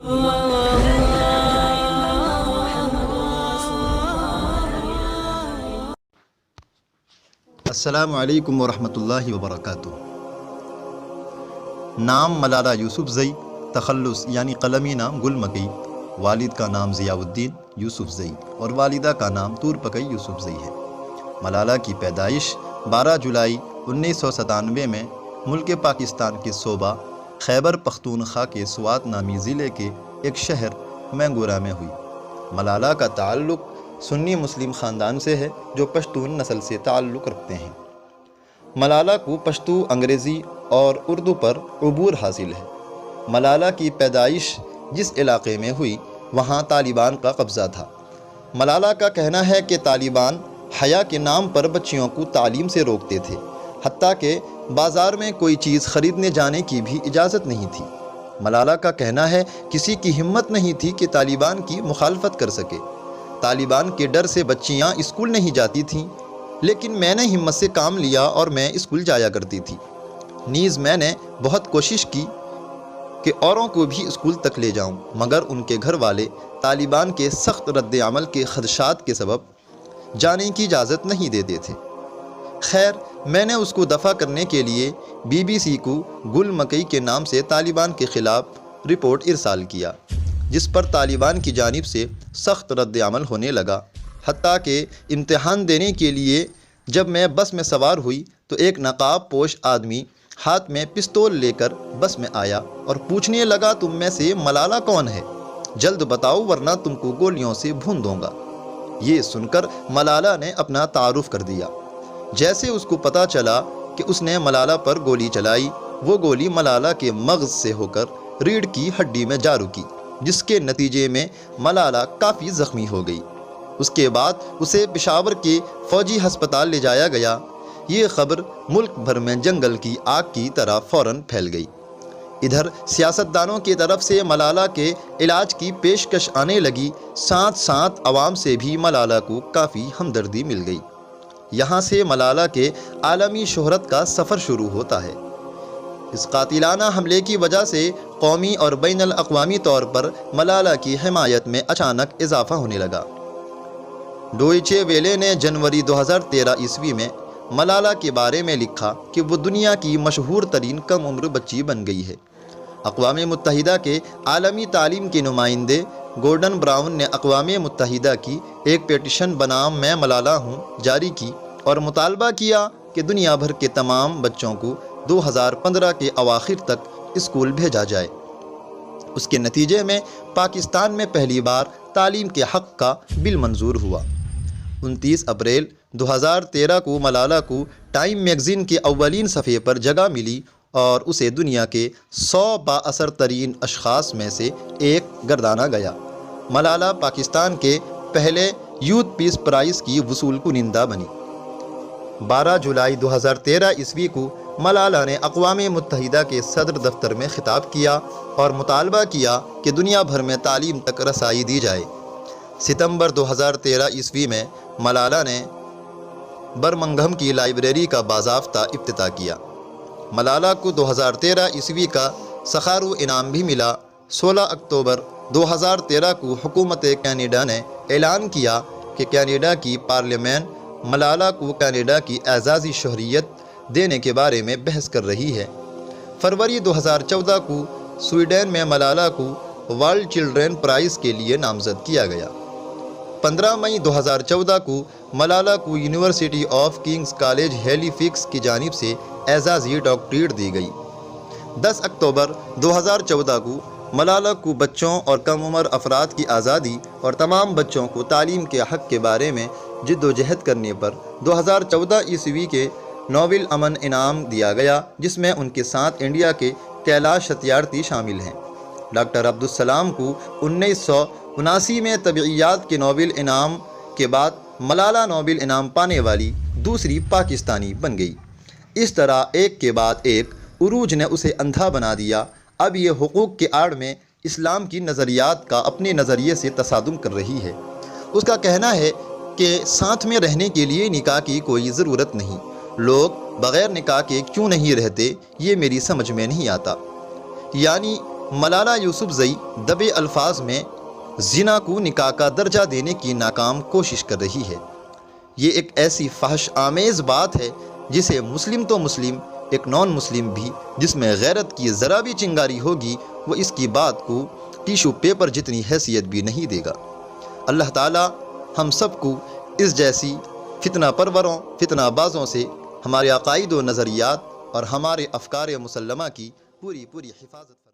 السلام علیکم ورحمۃ اللہ وبرکاتہ۔ نام ملالہ یوسف زئی، تخلص یعنی قلمی نام گل مکئی، والد کا نام ضیاء الدین یوسف زئی اور والدہ کا نام طور پکئی یوسف زئی ہے۔ ملالہ کی پیدائش 12 جولائی 1997 میں ملک پاکستان کے صوبہ خیبر پختونخوا کے سوات نامی ضلع کے ایک شہر مینگورہ میں ہوئی۔ ملالہ کا تعلق سنی مسلم خاندان سے ہے جو پشتون نسل سے تعلق رکھتے ہیں۔ ملالہ کو پشتو، انگریزی اور اردو پر عبور حاصل ہے۔ ملالہ کی پیدائش جس علاقے میں ہوئی وہاں طالبان کا قبضہ تھا۔ ملالہ کا کہنا ہے کہ طالبان حیا کے نام پر بچیوں کو تعلیم سے روکتے تھے، حتیٰ کہ بازار میں کوئی چیز خریدنے جانے کی بھی اجازت نہیں تھی۔ ملالہ کا کہنا ہے کسی کی ہمت نہیں تھی کہ طالبان کی مخالفت کر سکے۔ طالبان کے ڈر سے بچیاں اسکول نہیں جاتی تھیں، لیکن میں نے ہمت سے کام لیا اور میں اسکول جایا کرتی تھی۔ نیز میں نے بہت کوشش کی کہ اوروں کو بھی اسکول تک لے جاؤں، مگر ان کے گھر والے طالبان کے سخت رد عمل کے خدشات کے سبب جانے کی اجازت نہیں دیتے تھے۔ خیر، میں نے اس کو دفع کرنے کے لیے BBC کو گل مکئی کے نام سے طالبان کے خلاف رپورٹ ارسال کیا، جس پر طالبان کی جانب سے سخت رد عمل ہونے لگا۔ حتیٰ کہ امتحان دینے کے لیے جب میں بس میں سوار ہوئی تو ایک نقاب پوش آدمی ہاتھ میں پستول لے کر بس میں آیا اور پوچھنے لگا، تم میں سے ملالہ کون ہے؟ جلد بتاؤ ورنہ تم کو گولیوں سے بھون دوں گا۔ یہ سن کر ملالہ نے اپنا تعارف کر دیا۔ جیسے اس کو پتہ چلا کہ اس نے ملالہ پر گولی چلائی، وہ گولی ملالہ کے مغز سے ہو کر ریڑھ کی ہڈی میں جا رکی، جس کے نتیجے میں ملالہ کافی زخمی ہو گئی۔ اس کے بعد اسے پشاور کے فوجی ہسپتال لے جایا گیا۔ یہ خبر ملک بھر میں جنگل کی آگ کی طرح فوراً پھیل گئی۔ ادھر سیاستدانوں کی طرف سے ملالہ کے علاج کی پیشکش آنے لگی، ساتھ ساتھ عوام سے بھی ملالہ کو کافی ہمدردی مل گئی۔ یہاں سے ملالہ کے عالمی شہرت کا سفر شروع ہوتا ہے۔ اس قاتلانہ حملے کی وجہ سے قومی اور بین الاقوامی طور پر ملالہ کی حمایت میں اچانک اضافہ ہونے لگا۔ ڈوئچے ویلے نے جنوری 2013 عیسوی میں ملالہ کے بارے میں لکھا کہ وہ دنیا کی مشہور ترین کم عمر بچی بن گئی ہے۔ اقوام متحدہ کے عالمی تعلیم کے نمائندے گورڈن براؤن نے اقوام متحدہ کی ایک پیٹیشن بنام میں ملالہ ہوں جاری کی اور مطالبہ کیا کہ دنیا بھر کے تمام بچوں کو 2015 کے اواخر تک اسکول بھیجا جائے۔ اس کے نتیجے میں پاکستان میں پہلی بار تعلیم کے حق کا بل منظور ہوا۔ 29 اپریل 2013 کو ملالہ کو ٹائم میگزین کے اولین صفحے پر جگہ ملی اور اسے دنیا کے 100 بااثر ترین اشخاص میں سے ایک گردانا گیا۔ ملالہ پاکستان کے پہلے یوتھ پیس پرائز کی وصول کنندہ بنی۔ 12 جولائی 2013 عیسوی کو ملالہ نے اقوام متحدہ کے صدر دفتر میں خطاب کیا اور مطالبہ کیا کہ دنیا بھر میں تعلیم تک رسائی دی جائے۔ ستمبر 2013 عیسوی میں ملالہ نے برمنگھم کی لائبریری کا باضابطہ افتتاح کیا۔ ملالہ کو 2013 عیسوی کا سخارو انعام بھی ملا۔ 16 اکتوبر 2013 کو حکومت کینیڈا نے اعلان کیا کہ کینیڈا کی پارلیمنٹ ملالہ کو کینیڈا کی اعزازی شہریت دینے کے بارے میں بحث کر رہی ہے۔ فروری 2014 کو سویڈن میں ملالہ کو ورلڈ چلڈرن پرائز کے لیے نامزد کیا گیا۔ 15 مئی 2014 کو ملالہ کو University of Kings College Halifax کی جانب سے اعزازی ڈاکٹریٹ دی گئی۔ 10 اکتوبر 2014 کو ملالہ کو بچوں اور کم عمر افراد کی آزادی اور تمام بچوں کو تعلیم کے حق کے بارے میں جد و جہد کرنے پر 2014 عیسوی کے نوبل امن انعام دیا گیا، جس میں ان کے ساتھ انڈیا کے کیلاش ستیارتھی شامل ہیں۔ ڈاکٹر عبدالسلام کو 1979 میں طبعیات کے نوبل انعام کے بعد ملالہ نوبل انعام پانے والی دوسری پاکستانی بن گئی۔ اس طرح ایک کے بعد ایک عروج نے اسے اندھا بنا دیا۔ اب یہ حقوق کے آڑ میں اسلام کی نظریات کا اپنے نظریے سے تصادم کر رہی ہے۔ اس کا کہنا ہے کہ ساتھ میں رہنے کے لیے نکاح کی کوئی ضرورت نہیں، لوگ بغیر نکاح کے کیوں نہیں رہتے، یہ میری سمجھ میں نہیں آتا۔ یعنی ملالہ یوسفزئی دبے الفاظ میں زنا کو نکاح کا درجہ دینے کی ناکام کوشش کر رہی ہے۔ یہ ایک ایسی فحش آمیز بات ہے جسے مسلم تو مسلم، ایک نان مسلم بھی جس میں غیرت کی ذرا بھی چنگاری ہوگی وہ اس کی بات کو ٹیشو پیپر جتنی حیثیت بھی نہیں دے گا۔ اللہ تعالی ہم سب کو اس جیسی فتنہ پروروں، فتنہ بازوں سے ہمارے عقائد و نظریات اور ہمارے افکار مسلمہ کی پوری حفاظت